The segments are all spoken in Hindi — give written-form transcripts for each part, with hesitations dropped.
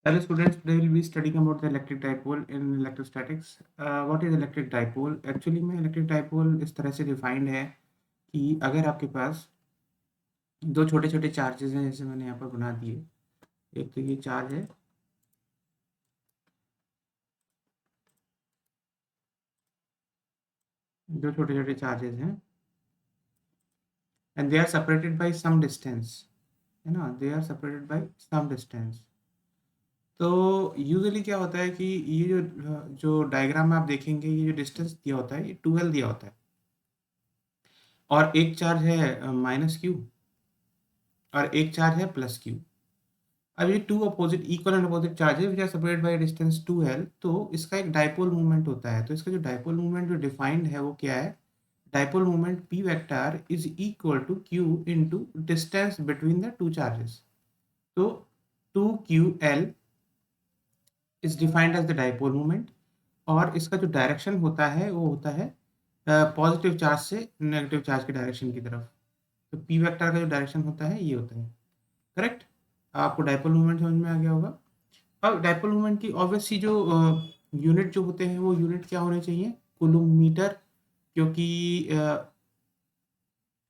Hello students, today we'll be studying about the electric dipole in electrostatics. What is electric dipole? Actually में electric dipole इस तरह से डिफाइंड है कि अगर आपके पास दो छोटे छोटे चार्जेस हैं, जैसे मैंने यहाँ पर बना दिए, एक तो ये चार्ज है, दो छोटे छोटे चार्जेस हैं and they are separated by some distance, है ना, they are separated by some distance. तो यूजुअली क्या होता है कि ये जो डायग्राम में आप देखेंगे, ये जो डिस्टेंस दिया होता है ये 12 दिया होता है और एक चार्ज है माइनस क्यू और एक चार्ज है प्लस क्यू। अब ये two opposite equal and opposite charges which are separated by distance 2l, तो इसका एक डायपोल मूवमेंट होता है। तो इसका जो डायपोल मूवमेंट जो डिफाइंड है वो क्या है? Dipole movement p vector is equal to q into distance between the two charges. तो 2ql is defined as the dipole movement और इसका जो डायरेक्शन होता है वो होता है पॉजिटिव चार्ज से नेगेटिव चार्ज के डायरेक्शन की तरफ। तो p वेक्टर का जो डायरेक्शन होता है ये होता है। करेक्ट? आपको डायपोल मूवमेंट समझ में आ गया होगा। अब डायपोल मोमेंट की ऑब्वियस सी जो यूनिट जो होते हैं वो यूनिट क्या होने चाहिए? कूलम्ब, क्योंकि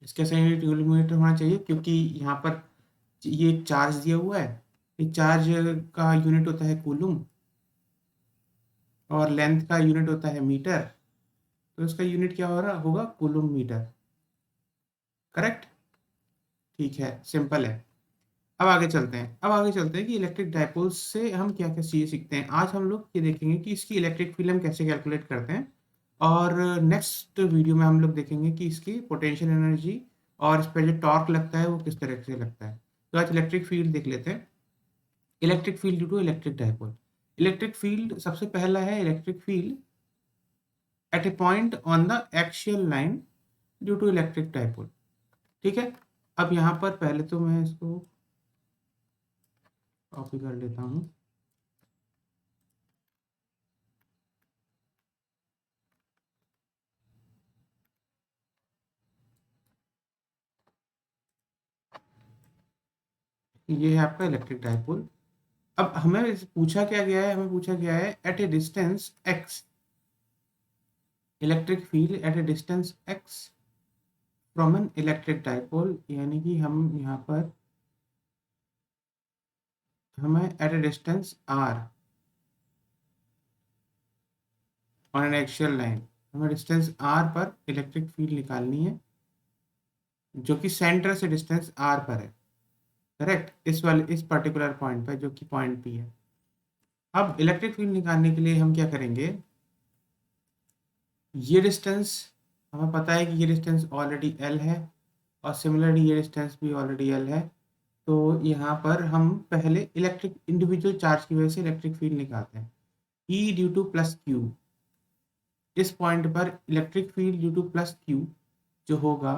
इसके सही यूनिट कूलम्ब होना चाहिए, क्योंकि यहाँ पर ये एक चार्ज दिया हुआ है। ये चार्ज का यूनिट होता है कूलम्ब और लेंथ का यूनिट होता है मीटर। तो इसका यूनिट क्या हो रहा होगा? Coulomb metre. करेक्ट? ठीक है, सिंपल है। अब आगे चलते हैं कि इलेक्ट्रिक डायपोल्स से हम क्या क्या चीज़ें सीखते हैं। आज हम लोग ये देखेंगे कि इसकी इलेक्ट्रिक फील्ड हम कैसे कैलकुलेट करते हैं और नेक्स्ट वीडियो में हम लोग देखेंगे कि इसकी पोटेंशियल एनर्जी और इस पर जो टॉर्क लगता है वो किस तरह से लगता है। तो आज इलेक्ट्रिक फील्ड देख लेते हैं। Electric field due to electric dipole. Electric field सबसे पहला है electric field at a point on the axial line due to electric dipole. ठीक है, अब यहाँ पर पहले तो मैं इसको कॉपी कर लेता हूँ। ये है आपका इलेक्ट्रिक डायपोल। अब हमें पूछा गया है at a distance x, electric field at a distance x from an electric dipole, यानी कि हम यहाँ पर हमें at a distance r on an axial line, हमें डिस्टेंस r पर इलेक्ट्रिक फील्ड निकालनी है जो कि सेंटर से डिस्टेंस r पर है। करेक्ट? इस पर्टिकुलर पॉइंट पर जो कि पॉइंट P है। अब इलेक्ट्रिक फील्ड निकालने के लिए हम क्या करेंगे? ये डिस्टेंस हमें पता है कि ये डिस्टेंस ऑलरेडी L है और सिमिलरली ये डिस्टेंस भी ऑलरेडी L है। तो यहाँ पर हम पहले इलेक्ट्रिक इंडिविजुअल चार्ज की वजह से इलेक्ट्रिक फील्ड निकालते हैं। E due two plus Q, इस पॉइंट पर electric field due two plus Q जो होगा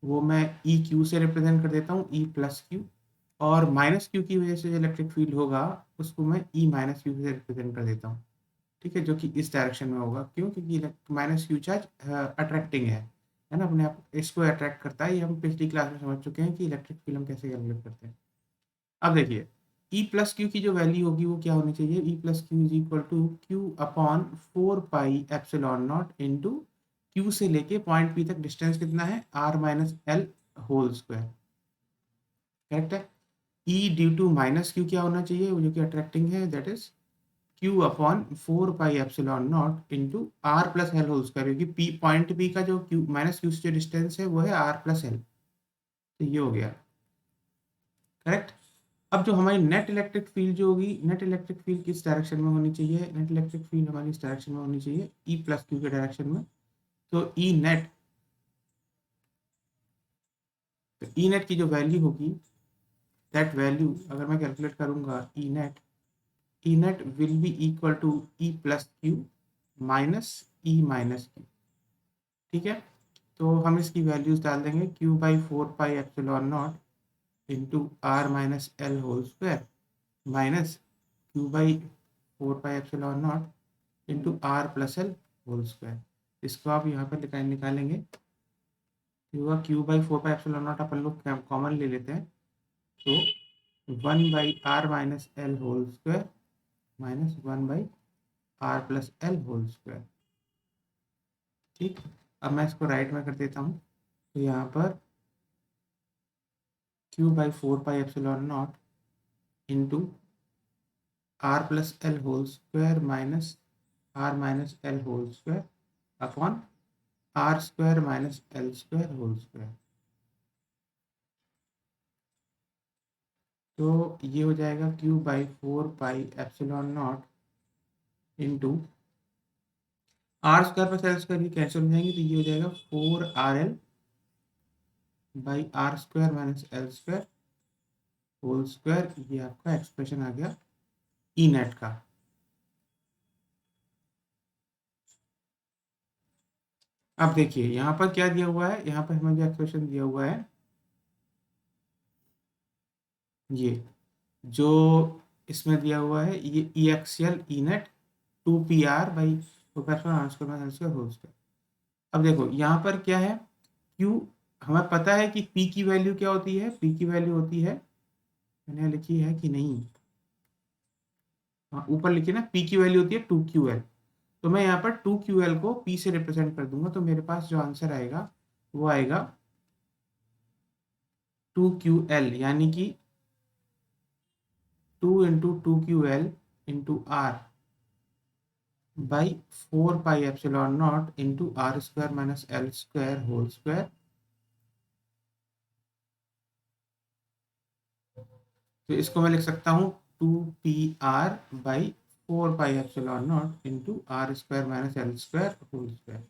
वो मैं ई क्यू से रिप्रेजेंट कर देता हूँ, ई प्लस क्यू। और माइनस क्यू की वजह से जो इलेक्ट्रिक फील्ड होगा उसको मैं ई माइनस क्यू से रिप्रेजेंट कर देता हूँ। ठीक है, जो कि इस डायरेक्शन में होगा। क्यों? क्योंकि माइनस क्यू चार्ज अट्रैक्टिंग है ना, अपने आप इसको अट्रैक्ट करता है। ये हम पिछली क्लास में समझ चुके हैं कि इलेक्ट्रिक फील्ड हम कैसे कैलकुलेट करते हैं। अब देखिए, ई प्लस क्यू की जो वैल्यू होगी वो क्या होनी चाहिए? E plus q is equal to q upon 4 pi epsilon naught into q से लेके पॉइंट पी तक डिस्टेंस कितना है? R minus L whole square. Correct है? E due to minus q क्या होना चाहिए? वो जो कि अट्रैक्टिंग है, that is q upon 4 pi epsilon naught into are plus L whole square, क्योंकि पी पॉइंट पी का जो क्यू माइनस क्यू से जो डिस्टेंस है वो है आर प्लस एल। तो ये हो गया। करेक्ट? अब जो हमारी नेट इलेक्ट्रिक फील्ड जो होगी, नेट इलेक्ट्रिक फील्ड किस डायरेक्शन में होनी चाहिए? नेट इलेक्ट्रिक फील्ड हमारी इस डायरेक्शन में होनी चाहिए, ई प्लस क्यू के डायरेक्शन में। तो ई नेट की जो वैल्यू होगी, दैट वैल्यू अगर मैं कैलकुलेट करूंगा, E net will be equal to E plus Q minus E minus Q. ठीक है, तो हम इसकी वैल्यूज डाल देंगे, Q by 4 pi epsilon naught into R minus L whole square minus Q by 4 pi epsilon naught into are plus L whole square. इसको आप यहाँ पर निकालेंगे, Q by 4 pi epsilon naught अपन लोग कॉमन ले लेते हैं। तो 1/r - l whole square minus 1/r+l whole square. ठीक, अब मैं इसको राइट में कर देता हूँ। तो यहाँ पर q/4πε0 into r+l whole square minus r-l whole square upon r square minus l square whole square. तो ये हो जाएगा q/4πε0 into are square plus L square भी कैंसिल हो जाएंगे, तो ये हो जाएगा 4rl/r square minus L square whole square. ये आपका एक्सप्रेशन आ गया ई नेट का। अब देखिए यहाँ पर क्या दिया हुआ है, यहाँ पर हमें जो एक्सप्रेशन दिया हुआ है ये जो इसमें दिया हुआ है ये ई XL E net 2pr/4πε0 whole square. अब देखो यहाँ पर क्या है, क्यू हमें पता है कि पी की वैल्यू क्या होती है, पी की वैल्यू होती है, मैंने लिखी है कि नहीं, हाँ ऊपर लिखी ना, पी की वैल्यू होती है 2ql। तो मैं यहाँ पर 2ql को p से रिप्रेजेंट कर दूंगा, तो मेरे पास जो आंसर आएगा वो आएगा 2ql, यानी कि 2 × 2ql into r by 4πε0 into r square minus L square whole square. तो इसको मैं लिख सकता हूँ 2pr/4πε0 into are square minus L square whole square.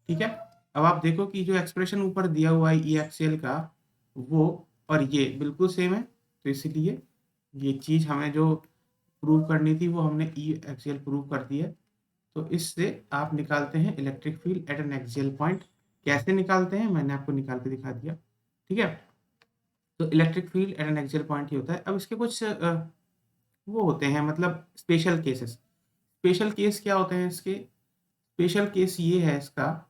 ठीक है, अब आप देखो कि जो एक्सप्रेशन ऊपर दिया हुआ है ई एक्सएल का वो और ये बिल्कुल सेम है, तो इसीलिए ये चीज़ हमें जो प्रूव करनी थी वो हमने ई एक्सएल प्रूव कर दी है। तो इससे आप निकालते हैं electric field at an axial point. कैसे निकालते हैं मैंने आपको निकाल के दिखा दिया। ठीक है, तो electric field at an axial point ही होता है। अब इसके कुछ वो होते हैं, मतलब स्पेशल केसेस। स्पेशल केस क्या होते हैं इसके, स्पेशल केस ये है इसका,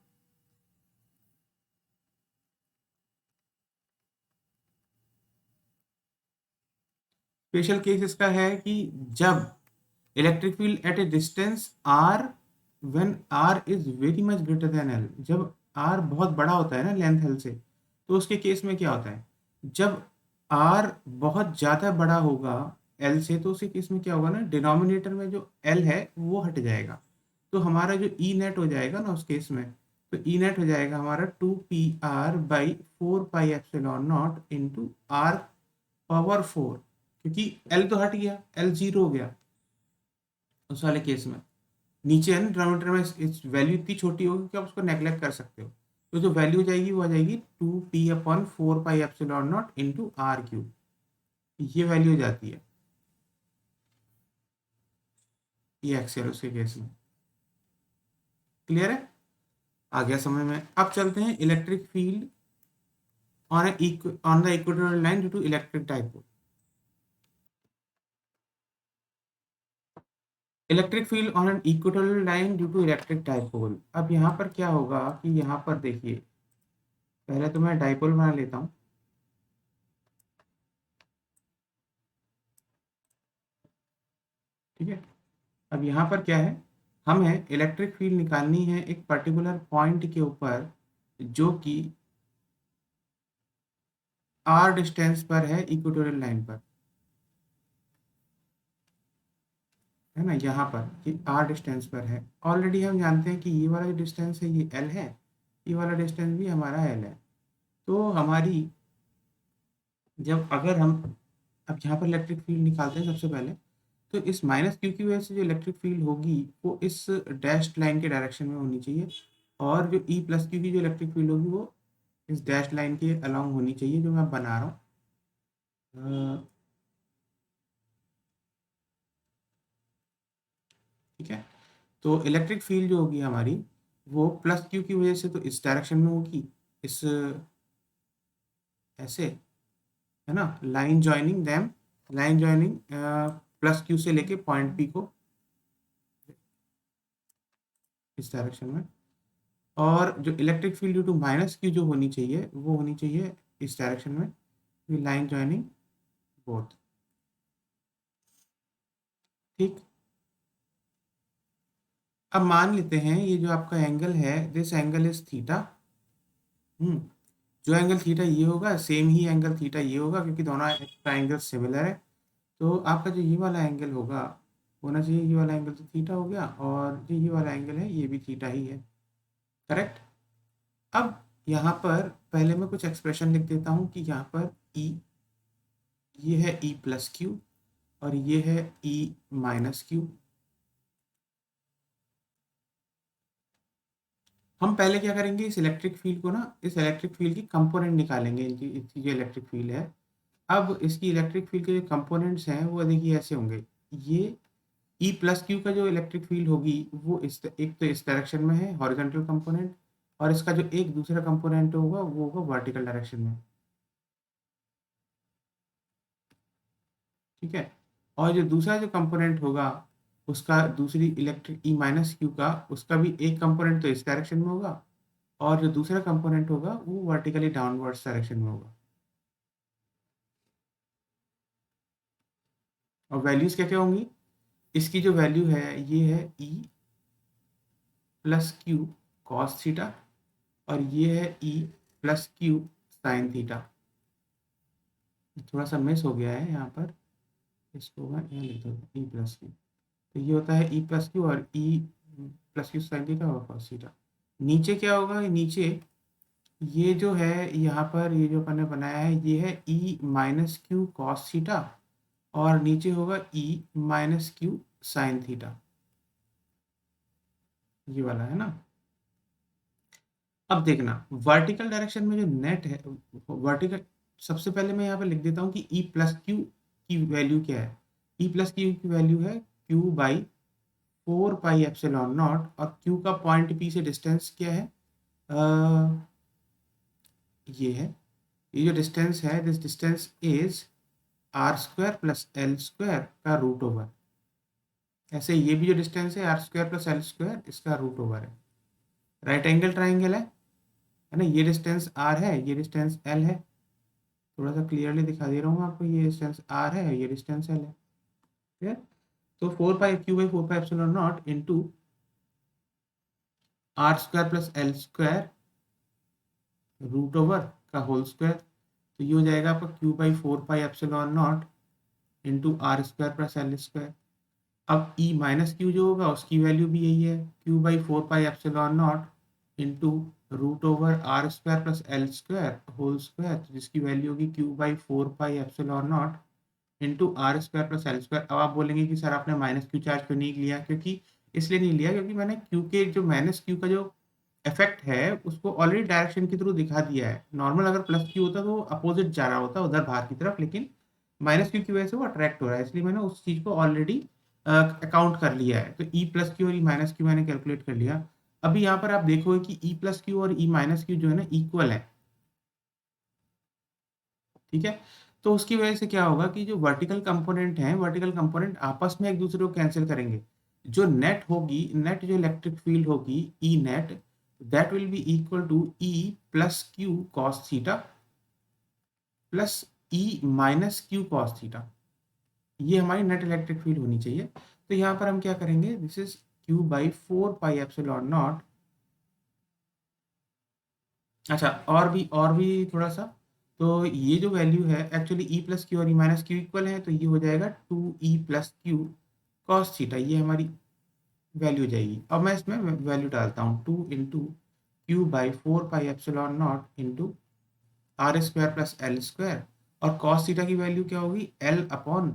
स्पेशल केस इसका है कि जब electric field at a distance r when r is very much greater than l, जब आर बहुत बड़ा होता है ना लेंथ एल से, तो उसके केस में क्या होता है, जब आर बहुत ज़्यादा बड़ा होगा एल से, तो उसी केस में क्या होगा ना, डिनोमिनेटर में जो एल है वो हट जाएगा। तो हमारा जो ई नेट हो जाएगा ना उस केस में, तो ई नेट हो जाएगा हमारा 2pr/4πε0 इंटू r⁴, क्योंकि एल तो हट गया, एल 0 हो गया उस वाले केस में। नीचे है ना डिनोमिनेटर में इस वैल्यू इतनी छोटी होगी कि आप उसको नेग्लेक्ट कर सकते हो। तो जो वैल्यू जाएगी वो आ जाएगी 2p/4πε0 इंटू r³। ये वैल्यू जाती है ये एक्सेल उसके केस में। क्लियर है, आ गया समझ में। अब चलते हैं electric field on the equatorial line due to electric dipole. Electric field on an equatorial line due to electric dipole. अब यहाँ पर क्या होगा कि यहाँ पर देखिए, पहले तो मैं डाइपोल बना लेता हूँ। ठीक है, अब यहाँ पर क्या है, हमें इलेक्ट्रिक फील्ड निकालनी है एक पर्टिकुलर पॉइंट के ऊपर जो कि आर डिस्टेंस पर है इक्वेटोरियल लाइन पर, है ना, यहाँ पर कि आर डिस्टेंस पर है। ऑलरेडी हम जानते हैं कि ये वाला जो डिस्टेंस है ये एल है, ये वाला डिस्टेंस भी हमारा एल है। तो हमारी जब अगर हम अब यहाँ पर इलेक्ट्रिक फील्ड निकालते हैं सबसे पहले, तो इस माइनस क्यू की वजह से जो इलेक्ट्रिक फील्ड होगी वो इस डैश लाइन के डायरेक्शन में होनी चाहिए, और जो ई प्लस क्यू की जो इलेक्ट्रिक फील्ड होगी वो इस डैश लाइन के अलोंग होनी चाहिए जो मैं बना रहा हूँ। ठीक है, तो इलेक्ट्रिक फील्ड जो होगी हमारी वो प्लस क्यू की वजह से तो इस डायरेक्शन में होगी, इस ऐसे, है ना, line joining them, line joining plus Q से लेके पॉइंट पी को इस डायरेक्शन में। और जो electric field due to minus q जो होनी चाहिए वो होनी चाहिए इस डायरेक्शन में, लाइन ज्वाइनिंग बोथ। ठीक। अब मान लेते हैं ये जो आपका एंगल है, दिस एंगल इज थीटा। जो एंगल थीटा ये होगा, सेम ही एंगल थीटा ये होगा, क्योंकि दोनों ट्राइंगल सिमिलर है। तो आपका जो ये वाला एंगल होगा होना चाहिए, ये वाला एंगल तो थीटा हो गया, और जो ये वाला एंगल है ये भी थीटा ही है। करेक्ट। अब यहाँ पर पहले मैं कुछ एक्सप्रेशन लिख देता हूँ कि यहाँ पर ई, ये है ई प्लस क्यू और ये है ई माइनस क्यू। हम पहले क्या करेंगे, इस इलेक्ट्रिक फील्ड को ना, इस इलेक्ट्रिक फील्ड की कंपोनेंट निकालेंगे, इनकी इसकी जो इलेक्ट्रिक फील्ड है। अब इसकी इलेक्ट्रिक फील्ड के जो कंपोनेंट्स हैं वो देखिए ऐसे होंगे। ये ई प्लस क्यू का जो इलेक्ट्रिक फील्ड होगी वो एक तो इस डायरेक्शन में है, हॉरिजॉन्टल कंपोनेंट, और इसका जो एक दूसरा कंपोनेंट होगा वो होगा वर्टिकल डायरेक्शन में। ठीक है। और जो दूसरा जो कंपोनेंट होगा उसका, दूसरी इलेक्ट्रिक ई माइनस क्यू का, उसका भी एक कंपोनेंट तो इस डायरेक्शन में होगा, और जो दूसरा कंपोनेंट होगा वो वर्टिकली डाउनवर्ड्स डायरेक्शन में होगा। और वैल्यूज क्या क्या होंगी, इसकी जो वैल्यू है ये है E plus Q cos theta, और ये है E plus Q sine theta. थोड़ा सा मिस हो गया है यहाँ पर, इसको मैं यहाँ लिख दूँ ई प्लस क्यू। तो ये होता है ई प्लस क्यू, और ई प्लस क्यू साइन थीटा और कॉस थीटा। नीचे क्या होगा, नीचे ये जो है यहाँ पर, ये जो अपन ने बनाया है ये है ई माइनस क्यू कॉस थीटा, और नीचे होगा ई माइनस क्यू साइन थीटा, ये वाला है ना। अब देखना वर्टिकल डायरेक्शन में जो नेट है, वर्टिकल, सबसे पहले मैं यहाँ पे लिख देता हूँ कि ई प्लस क्यू की वैल्यू क्या है। ई प्लस क्यू की वैल्यू है q by 4 pi epsilon naught, और क्यू का पॉइंट पी से डिस्टेंस क्या है, ये है, ये जो डिस्टेंस है, this distance is r square plus L square का रूट ओवर। ऐसे ये भी जो डिस्टेंस है r square plus L square, इसका रूट ओवर है। राइट एंगल ट्राइंगल है ना, ये डिस्टेंस आर है, ये डिस्टेंस एल है। थोड़ा सा क्लियरली दिखा दे रहा हूँ आपको, ये डिस्टेंस आर है, ये डिस्टेंस एल है। ठीक है। तो 4 pi Q by 4 pi epsilon naught into are square plus L square root over का होल स्क्वायर। तो ये हो जाएगा आपका Q by 4 pi epsilon naught into are square plus L square. अब ई माइनस क्यू जो होगा उसकी वैल्यू भी यही है, q by 4 pi epsilon naught into root over r square plus L square whole square, जिसकी वैल्यू होगी q by 4 pi epsilon naught into are square plus L square. अब आप बोलेंगे कि सर आपने माइनस क्यू चार्ज क्यों नहीं लिया, क्योंकि इसलिए नहीं लिया क्योंकि मैंने क्यू के जो माइनस क्यू का जो इफेक्ट है उसको ऑलरेडी डायरेक्शन के थ्रू दिखा दिया है। नॉर्मल अगर प्लस क्यू होता तो अपोजिट जा रहा होता उधर बाहर की तरफ, लेकिन माइनस क्यू की वजह से वो अट्रैक्ट हो रहा है, इसलिए मैंने उस चीज को ऑलरेडी अकाउंट कर लिया है। तो ई प्लस क्यू और ई माइनस क्यू मैंने कैलकुलेट कर लिया। अभी यहाँ पर आप देखोगे कि ई प्लस क्यू और ई माइनस क्यू जो है ना इक्वल है। ठीक है। तो उसकी वजह से क्या होगा कि जो वर्टिकल कंपोनेंट है, वर्टिकल कंपोनेंट आपस में एक दूसरे को कैंसिल करेंगे। जो नेट होगी, नेट जो इलेक्ट्रिक फील्ड होगी E net, that will be equal to E plus Q cos theta plus E minus Q cos theta. ये हमारी नेट इलेक्ट्रिक फील्ड होनी चाहिए। तो यहाँ पर हम क्या करेंगे, this is Q by 4 pi epsilon not. अच्छा, और भी थोड़ा सा, तो ये जो वैल्यू है एक्चुअली ई प्लस क्यू और ई माइनस क्यू इक्वल है, तो ये हो जाएगा 2 ई प्लस क्यू कॉस थीटा, ये हमारी वैल्यू हो जाएगी। अब मैं इसमें वैल्यू डालता हूँ, 2 into q by 4 pi epsilon naught into are square plus L square, और कॉस थीटा की वैल्यू क्या होगी, l upon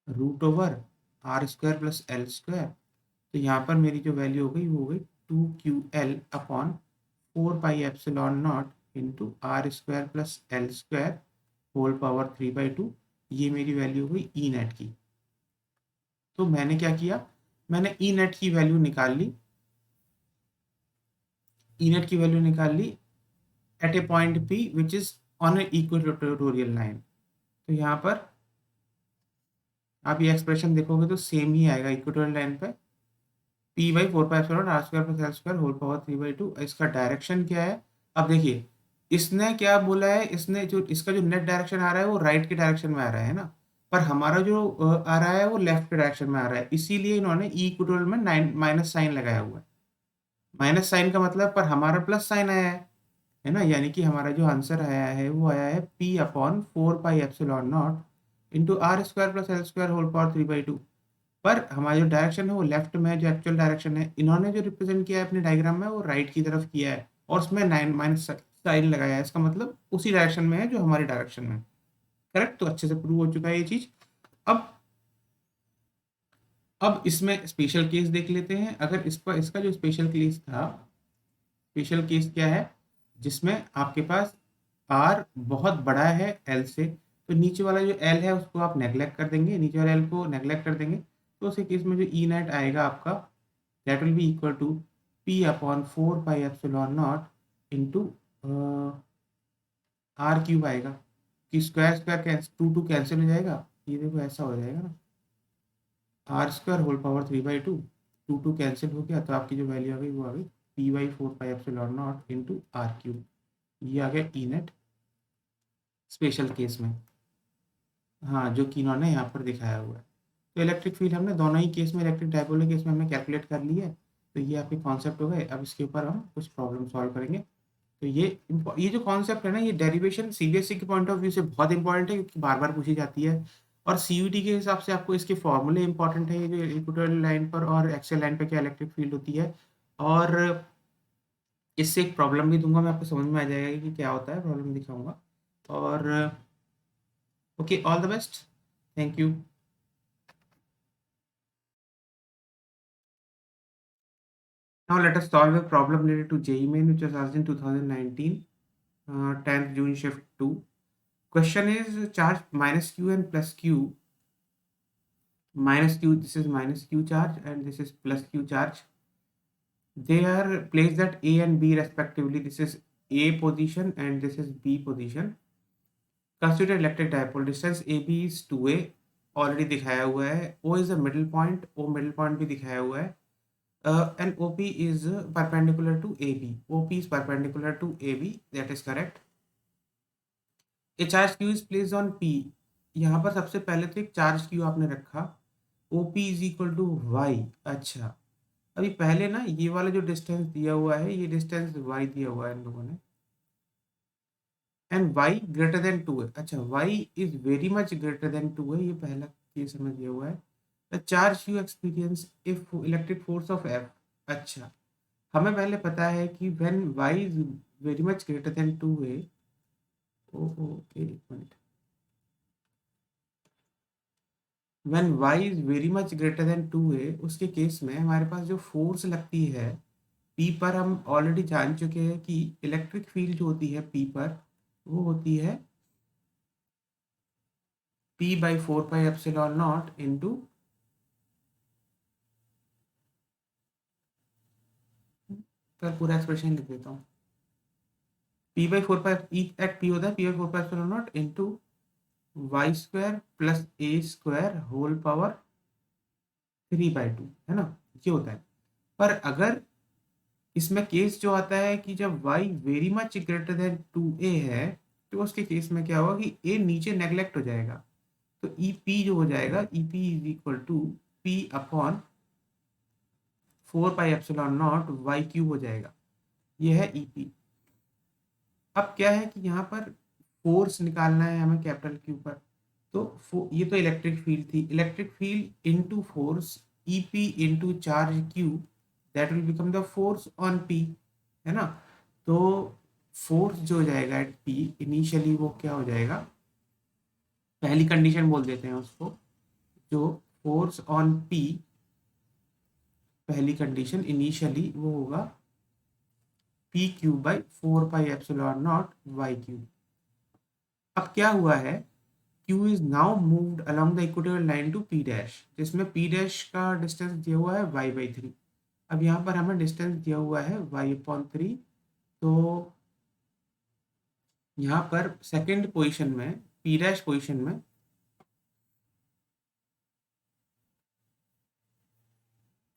root over r square plus L square. तो यहाँ पर मेरी जो वैल्यू हो गई वो हो गई 2 QL upon 4 pi epsilon naught into are square plus L square whole power 3/2। ये मेरी वैल्यू हुई ई नेट की। तो मैंने क्या किया, मैंने ई नेट की वैल्यू निकाल ली, ई नेट की वैल्यू निकाल ली at a point P which is on a equatorial line. तो यहाँ पर आप ये एक्सप्रेशन देखोगे तो सेम ही आएगा इक्वेटोरियल लाइन पे, p by 4 pi epsilon r square plus L square whole power 3/2। इसका डायरेक्शन क्या है, अब देखिए इसने क्या बोला है, इसने जो इसका जो नेट डायरेक्शन आ रहा है वो राइट के डायरेक्शन में आ रहा है ना, पर हमारा जो आ रहा है वो लेफ्ट डायरेक्शन में आ रहा है, इसीलिए इन्होंने ई इक्वल में माइनस साइन लगाया हुआ है। माइनस साइन का मतलब पर हमारा प्लस साइन आया है ना, यानी कि हमारा जो आंसर आया है वो आया है p upon 4 pi epsilon naught into are square plus L square whole power 3/2। पर हमारा जो डायरेक्शन है वो लेफ्ट में है, जो एक्चुअल डायरेक्शन है इन्होंने जो रिप्रेजेंट किया है अपने डायग्राम में वो राइट की तरफ किया है, और उसमें 9 माइनस साइन लगाया है, इसका मतलब उसी डायरेक्शन में है जो हमारी डायरेक्शन में है। करेक्ट, तो अच्छे से प्रूव हो चुका है ये चीज। अब अब इसमें स्पेशल केस देख लेते हैं। अगर इसका जो स्पेशल केस था, स्पेशल केस क्या है, जिसमें आपके पास आर बहुत बड़ा है एल से, तो नीचे वाला जो एल है उसको आप नेग्लेक्ट कर देंगे, नीचे वाले एल को नेग्लेक्ट कर देंगे, तो उस केस में जो ई नेट आएगा आपका, that will be equal to p upon 4 pi epsilon naught into r cube आएगा, कि square square two two cancel हो जाएगा, ये देखो ऐसा हो जाएगा ना, r square whole power 3/2, two two cancel हो गया, तो आपकी जो वैल्यू आ गई वो आ गई p/4 pi epsilon naught into r cube. ये आ गया ई नेट स्पेशल केस में, हाँ, जो कि इन्होंने यहाँ पर दिखाया हुआ है। तो इलेक्ट्रिक फील्ड हमने दोनों ही केस में, इलेक्ट्रिक डायपोल के केस में हमने कैलकुलेट कर ली है। तो ये आपके कॉन्सेप्ट हो गए। अब इसके ऊपर हम कुछ प्रॉब्लम सॉल्व करेंगे। तो ये जो कॉन्सेप्ट है ना, ये डेरिवेशन सीबीएसई के पॉइंट ऑफ व्यू से बहुत इंपॉर्टेंट है, क्योंकि बार बार पूछी जाती है, और सीयूटी के हिसाब से आपको इसके फॉर्मूले इंपॉर्टेंट है, ये जो इक्वेटोरियल लाइन पर और एक्सियल लाइन पर क्या इलेक्ट्रिक फील्ड होती है। और इससे एक प्रॉब्लम भी दूंगा मैं, आपको समझ में आ जाएगा कि क्या होता है, प्रॉब्लम दिखाऊंगा। और okay, all the best, thank you. Now let us solve a problem related to JEE Main which was asked in 2019, 10th June shift 2. Question is charge minus Q and plus Q. Minus Q, this is minus Q charge and this is plus Q charge. They are placed at A and B respectively. This is A position and this is B position. Consider electric dipole. Distance AB is 2A. Already दिखाया हुआ है. O is the middle point. O middle point भी दिखाया हुआ है. And OP is perpendicular to AB. OP is perpendicular to AB. That is correct. A charge Q is placed on P. यहाँ पर सबसे पहले तो एक चार्ज Q आपने रखा. OP is equal to Y. अच्छा, अभी पहले ना ये वाला जो डिस्टेंस दिया हुआ है, ये डिस्टेंस Y दिया हुआ है इन लोगों ने, एंड Y ग्रेटर देन 2 है. अच्छा, Y is very much greater than 2 है, ये पहला केस हमें दिया हुआ है. The charge you experience if electric force of F. अच्छा, हमें पहले पता है कि when y is very much greater than 2a, okay एक मिनट, when y is very much greater than 2a, उसके केस में हमारे पास जो फोर्स लगती है p पर, हम ऑलरेडी जान चुके हैं कि इलेक्ट्रिक फील्ड जो होती है p पर, वो होती है p/4 pi epsilon naught into, पर पूरा एक्सप्रेशन लिख देता हूँ, p/4 पाई एट p होता है p/4 pi epsilon naught into y square plus a square whole power 3/2, है ना, ये होता है. पर अगर इसमें केस जो आता है कि जब y very much greater than 2a है, तो उसके केस में क्या होगा कि a नीचे नेग्लेक्ट हो जाएगा, तो ई पी जो हो जाएगा, E p is equal to p upon 4 pi epsilon naught y cube हो जाएगा. ये है ई पी. अब क्या है कि यहाँ पर फोर्स निकालना है हमें कैपिटल क्यू पर, तो ये तो इलेक्ट्रिक फील्ड थी, electric field into force E P into charge Q, that will become the force on P, है ना. तो फोर्स जो हो जाएगा एट पी इनिशियली, वो क्या हो जाएगा, पहली कंडीशन बोल देते हैं उसको, जो फोर्स ऑन पी, पहली कंडीशन इनिशियली वो होगा p cube by 4 pi epsilon naught y cube. अब क्या हुआ है, Q is now moved along the equatorial line to P dash, जिसमें P dash का डिस्टेंस दिया हुआ है y/3. अब यहाँ पर हमें डिस्टेंस दिया हुआ है y/3, तो यहाँ पर सेकंड पोजीशन में, P dash पोजीशन में,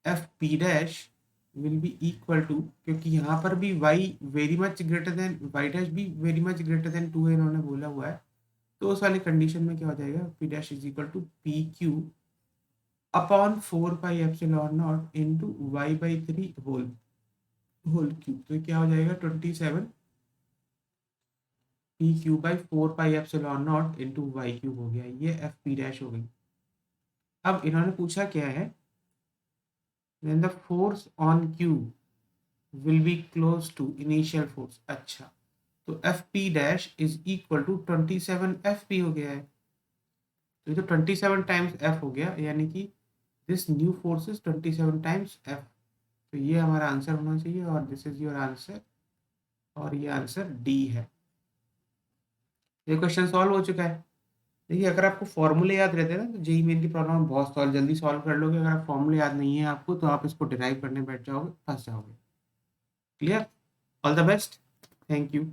F p dash will be equal to, क्योंकि यहाँ पर भी y very much greater than, y dash भी वेरी मच ग्रेटर देन 2 है इन्होंने बोला हुआ है, तो उस वाली कंडीशन में क्या हो जाएगा, p dash is equal to p q upon 4 pi epsilon naught into y/3 whole cube. तो क्या हो जाएगा 27 p q by 4 pi epsilon naught into y cube हो गया। ये एफ पी डैश हो गई। अब इन्होंने पूछा क्या है, when the force on Q will be close to initial force। अच्छा, तो F p dash is equal to 27 F p हो गया है। तो ये तो 27 टाइम्स एफ हो गया, यानी कि this new force is 27 times F. तो ये हमारा आंसर होना चाहिए और दिस इज योर आंसर, और ये आंसर डी है। ये क्वेश्चन सॉल्व हो चुका है। देखिए, अगर आपको फॉर्मूले याद रहते हैं ना तो जेई मेन की प्रॉब्लम बहुत जल्दी सॉल्व कर लोगे। अगर आप फॉर्मूले याद नहीं है आपको तो आप इसको डिराइव करने बैठ जाओगे, फंस जाओगे। Clear? All the best, thank you.